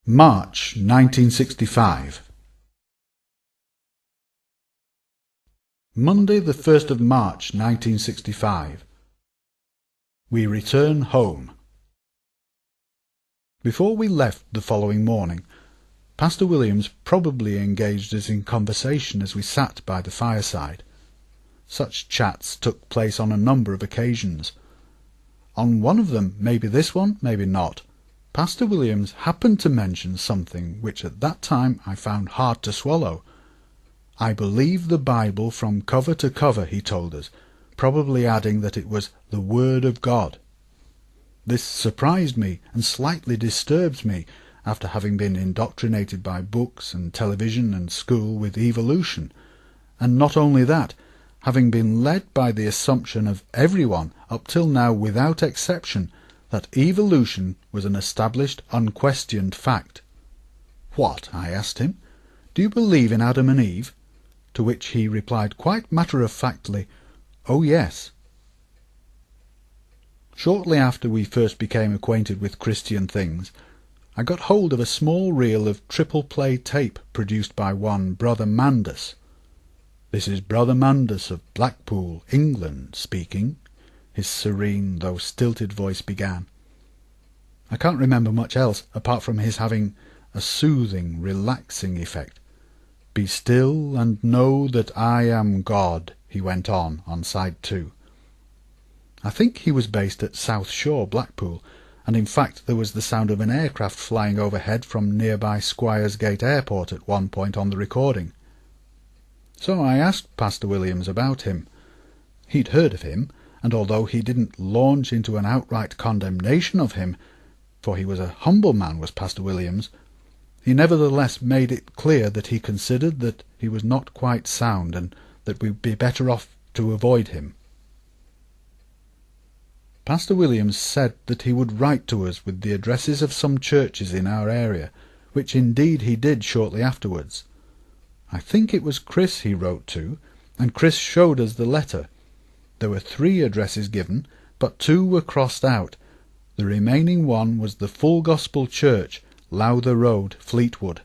March 1965. Monday, the 1st of March 1965. We return home. Before we left the following morning, Pastor Williams probably engaged us in conversation as we sat by the fireside. Such chats took place on a number of occasions. On one of them, maybe this one, maybe not, Pastor Williams happened to mention something which at that time I found hard to swallow. I believe the Bible from cover to cover, he told us, probably adding that it was the Word of God. This surprised me and slightly disturbed me after having been indoctrinated by books and television and school with evolution, and not only that, having been led by the assumption of everyone up till now without exception that evolution was an established, unquestioned fact. "What?" I asked him. "Do you believe in Adam and Eve?" To which he replied quite matter-of-factly, "Oh yes." Shortly after we first became acquainted with Christian things, I got hold of a small reel of triple-play tape produced by one Brother Mandus. "This is Brother Mandus of Blackpool, England, speaking," his serene though stilted voice began. I can't remember much else apart from his having a soothing, relaxing effect. "Be still and know that I am God," he went on side 2. I think he was based at South Shore, Blackpool, and in fact there was the sound of an aircraft flying overhead from nearby Squires Gate Airport at one point on the recording. So I asked Pastor Williams about him. He'd heard of him, and although he didn't launch into an outright condemnation of him, for he was a humble man, was Pastor Williams, he nevertheless made it clear that he considered that he was not quite sound and that we'd be better off to avoid him. Pastor Williams said that he would write to us with the addresses of some churches in our area, which indeed he did shortly afterwards. I think it was Chris he wrote to, and Chris showed us the letter. There were 3 addresses given, but 2 were crossed out. The remaining one was the Full Gospel Church, Lowther Road, Fleetwood.